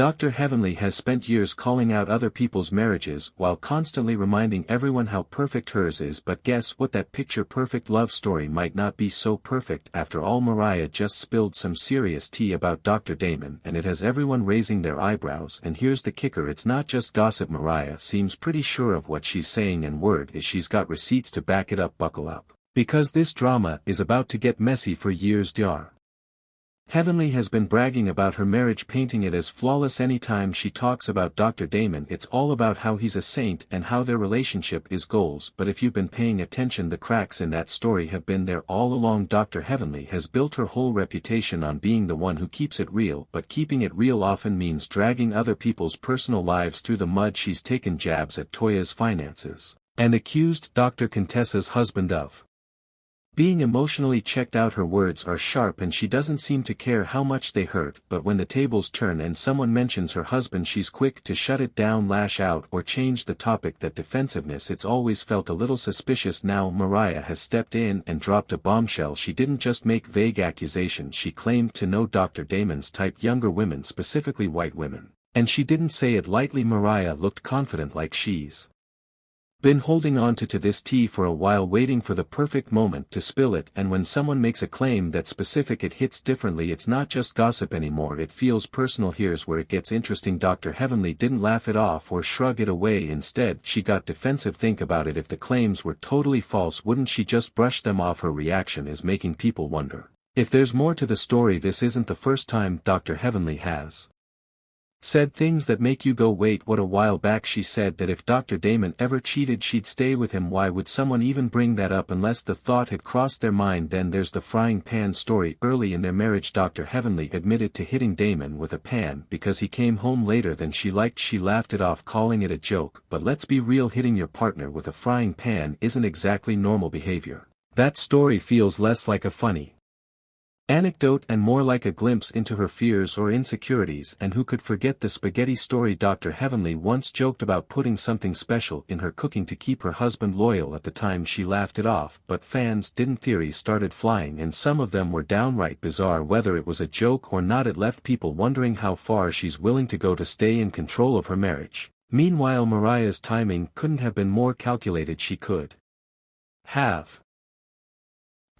Dr. Heavenly has spent years calling out other people's marriages while constantly reminding everyone how perfect hers is, but guess what, that picture-perfect love story might not be so perfect after all. Mariah just spilled some serious tea about Dr. Damon and it has everyone raising their eyebrows, and here's the kicker, it's not just gossip. Mariah seems pretty sure of what she's saying and word is she's got receipts to back it up. Buckle up, because this drama is about to get messy for years. Dr. Heavenly has been bragging about her marriage, painting it as flawless. Anytime she talks about Dr. Damon, it's all about how he's a saint and how their relationship is goals. But if you've been paying attention, the cracks in that story have been there all along. Dr. Heavenly has built her whole reputation on being the one who keeps it real, but keeping it real often means dragging other people's personal lives through the mud. She's taken jabs at Toya's finances and accused Dr. Contessa's husband of being emotionally checked out. Her words are sharp and she doesn't seem to care how much they hurt, but when the tables turn and someone mentions her husband, she's quick to shut it down, lash out, or change the topic. That defensiveness, it's always felt a little suspicious. Now Mariah has stepped in and dropped a bombshell. She didn't just make vague accusations, she claimed to know Dr. Damon's type, younger women, specifically white women. And she didn't say it lightly. Mariah looked confident, like she's been holding on to this tea for a while, waiting for the perfect moment to spill it. And when someone makes a claim that specific, it hits differently. It's not just gossip anymore, it feels personal. Here's where it gets interesting. Dr. Heavenly didn't laugh it off or shrug it away. Instead, she got defensive. Think about it, if the claims were totally false, wouldn't she just brush them off? Her reaction is making people wonder if there's more to the story. This isn't the first time Dr. Heavenly has said things that make you go wait what. A while back she said that if Dr. Damon ever cheated she'd stay with him. Why would someone even bring that up unless the thought had crossed their mind? Then there's the frying pan story. Early in their marriage, Dr. Heavenly admitted to hitting Damon with a pan because he came home later than she liked. She laughed it off, calling it a joke, but let's be real, hitting your partner with a frying pan isn't exactly normal behavior. That story feels less like a funny anecdote and more like a glimpse into her fears or insecurities. And who could forget the spaghetti story? Dr. Heavenly once joked about putting something special in her cooking to keep her husband loyal. At the time she laughed it off, but fans didn't. Theories started flying and some of them were downright bizarre. Whether it was a joke or not, it left people wondering how far she's willing to go to stay in control of her marriage. Meanwhile, Mariah's timing couldn't have been more calculated. She could have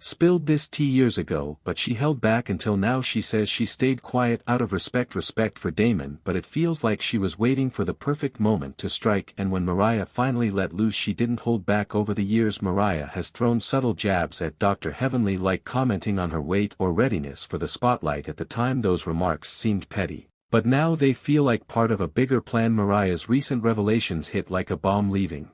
spilled this tea years ago, but she held back until now. She says she stayed quiet out of respect for Damon, but it feels like she was waiting for the perfect moment to strike. And when Mariah finally let loose, she didn't hold back. Over the years, Mariah has thrown subtle jabs at Dr. Heavenly, like commenting on her weight or readiness for the spotlight. At the time those remarks seemed petty, but now they feel like part of a bigger plan. Mariah's recent revelations hit like a bomb, leaving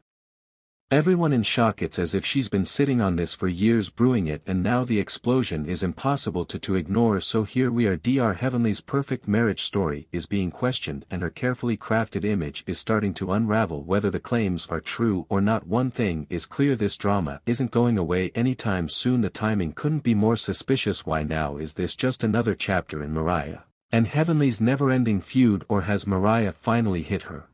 everyone in shock. It's as if she's been sitting on this for years, brewing it, and now the explosion is impossible to ignore. So here we are. Dr. Heavenly's perfect marriage story is being questioned and her carefully crafted image is starting to unravel. Whether the claims are true or not, one thing is clear, this drama isn't going away anytime soon. The timing couldn't be more suspicious. Why now? Is this just another chapter in Mariah and Heavenly's never-ending feud, or has Mariah finally hit her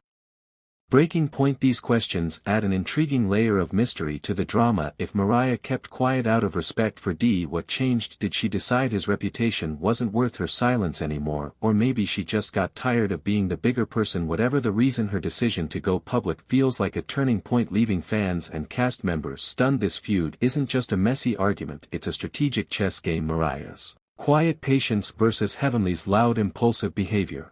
breaking point? These questions add an intriguing layer of mystery to the drama. If Mariah kept quiet out of respect for Dee, what changed? Did she decide his reputation wasn't worth her silence anymore, or maybe she just got tired of being the bigger person? Whatever the reason, her decision to go public feels like a turning point, leaving fans and cast members stunned. This feud isn't just a messy argument, it's a strategic chess game. Mariah's quiet patience versus Heavenly's loud, impulsive behavior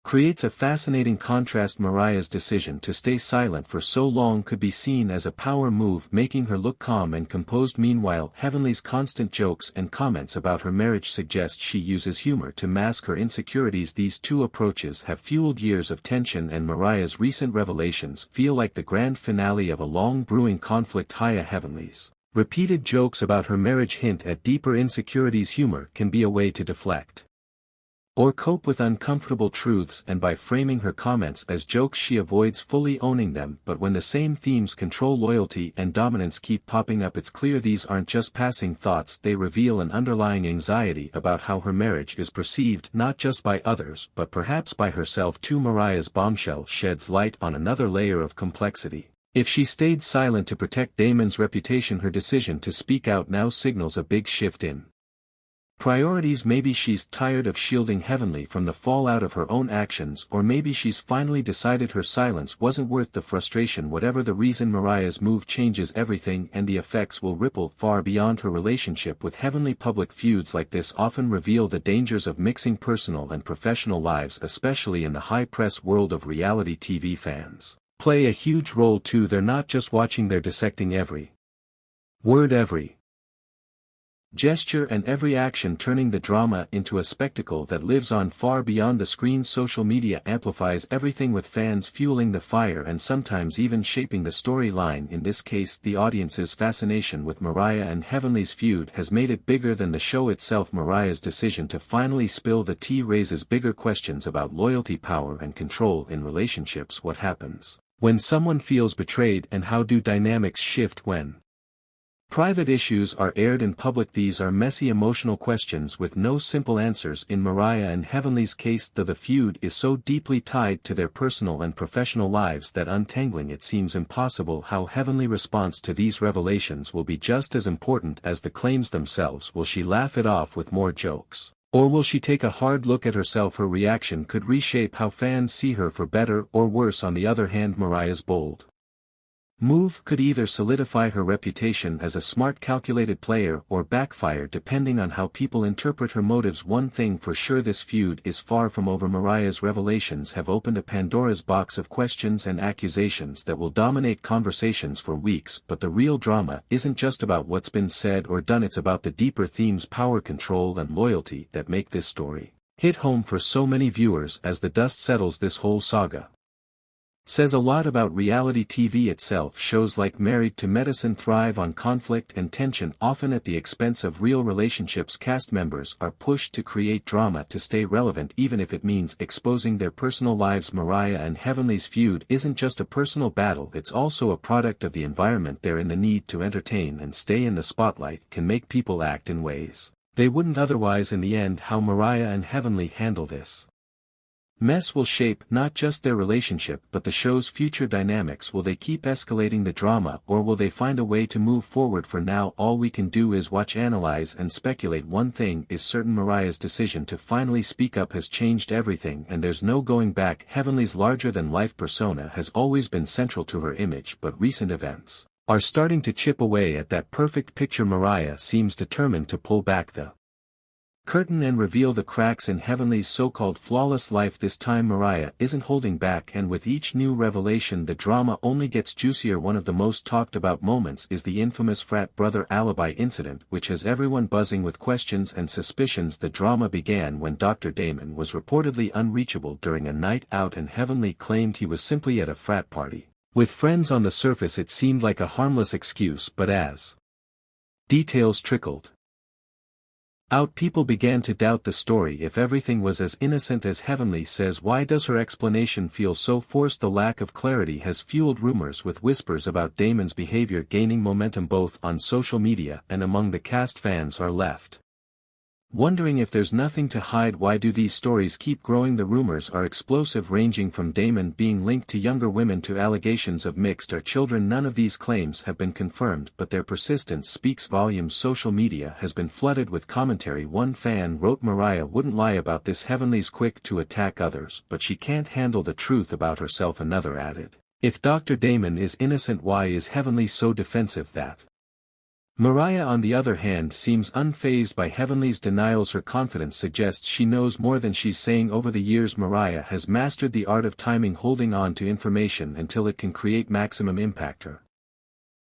creates a fascinating contrast. Mariah's decision to stay silent for so long could be seen as a power move, making her look calm and composed. Meanwhile, Heavenly's constant jokes and comments about her marriage suggest she uses humor to mask her insecurities. These two approaches have fueled years of tension, and Mariah's recent revelations feel like the grand finale of a long brewing conflict. Heavenly's repeated jokes about her marriage hint at deeper insecurities. Humor can be a way to deflect or cope with uncomfortable truths, and by framing her comments as jokes she avoids fully owning them. But when the same themes, control, loyalty and dominance, keep popping up, it's clear these aren't just passing thoughts, they reveal an underlying anxiety about how her marriage is perceived, not just by others but perhaps by herself too. Mariah's bombshell sheds light on another layer of complexity. If she stayed silent to protect Damon's reputation, her decision to speak out now signals a big shift in Priorities. Maybe she's tired of shielding Heavenly from the fallout of her own actions, or maybe she's finally decided her silence wasn't worth the frustration. Whatever the reason, Mariah's move changes everything, and the effects will ripple far beyond her relationship with Heavenly. Public feuds like this often reveal the dangers of mixing personal and professional lives, especially in the high-press world of reality TV. Fans play a huge role too. They're not just watching, they're dissecting every word, every gesture, and every action, turning the drama into a spectacle that lives on far beyond the screen. Social media amplifies everything, with fans fueling the fire and sometimes even shaping the storyline. In this case, the audience's fascination with Mariah and Heavenly's feud has made it bigger than the show itself. Mariah's decision to finally spill the tea raises bigger questions about loyalty, power, and control in relationships. What happens when someone feels betrayed, and how do dynamics shift when private issues are aired in public? These are messy, emotional questions with no simple answers. In Mariah and Heavenly's case, the feud is so deeply tied to their personal and professional lives that untangling it seems impossible. How Heavenly responds to these revelations will be just as important as the claims themselves. Will she laugh it off with more jokes, or will she take a hard look at herself? Her reaction could reshape how fans see her, for better or worse. On the other hand, Mariah's bold move could either solidify her reputation as a smart, calculated player, or backfire depending on how people interpret her motives. One thing for sure, this feud is far from over. Mariah's revelations have opened a Pandora's box of questions and accusations that will dominate conversations for weeks. But the real drama isn't just about what's been said or done, it's about the deeper themes, power, control, and loyalty, that make this story hit home for so many viewers. As the dust settles, this whole saga says a lot about reality TV itself. Shows like Married to Medicine thrive on conflict and tension, often at the expense of real relationships. Cast members are pushed to create drama to stay relevant, even if it means exposing their personal lives. Mariah and Heavenly's feud isn't just a personal battle, it's also a product of the environment they're in. The need to entertain and stay in the spotlight can make people act in ways they wouldn't otherwise. In the end, how Mariah and Heavenly handle this mess will shape not just their relationship but the show's future dynamics. Will they keep escalating the drama, or will they find a way to move forward? For now, all we can do is watch, analyze, and speculate. One thing is certain, Mariah's decision to finally speak up has changed everything, and there's no going back. Heavenly's larger-than-life persona has always been central to her image, but recent events are starting to chip away at that perfect picture. Mariah seems determined to pull back the curtain and reveal the cracks in Heavenly's so-called flawless life. This time Mariah isn't holding back, and with each new revelation the drama only gets juicier. One of the most talked about moments is the infamous frat brother alibi incident, which has everyone buzzing with questions and suspicions. The drama began when Dr. Damon was reportedly unreachable during a night out, and Heavenly claimed he was simply at a frat party with friends. On the surface it seemed like a harmless excuse, but as details trickled out, people began to doubt the story. If everything was as innocent as Heavenly says, why does her explanation feel so forced? The lack of clarity has fueled rumors, with whispers about Damon's behavior gaining momentum both on social media and among the cast. Fans are left wondering if there's nothing to hide. Why do these stories keep growing? The rumors are explosive, ranging from Damon being linked to younger women to allegations of mixed or children. None of these claims have been confirmed, but their persistence speaks volumes. Social media has been flooded with commentary. One fan wrote, "Mariah wouldn't lie about this. Heavenly's quick to attack others, but she can't handle the truth about herself." Another added, "If Dr. Damon is innocent, why is Heavenly so defensive that?" Mariah, on the other hand, seems unfazed by Heavenly's denials. Her confidence suggests she knows more than she's saying. Over the years, Mariah has mastered the art of timing, holding on to information until it can create maximum impact. Her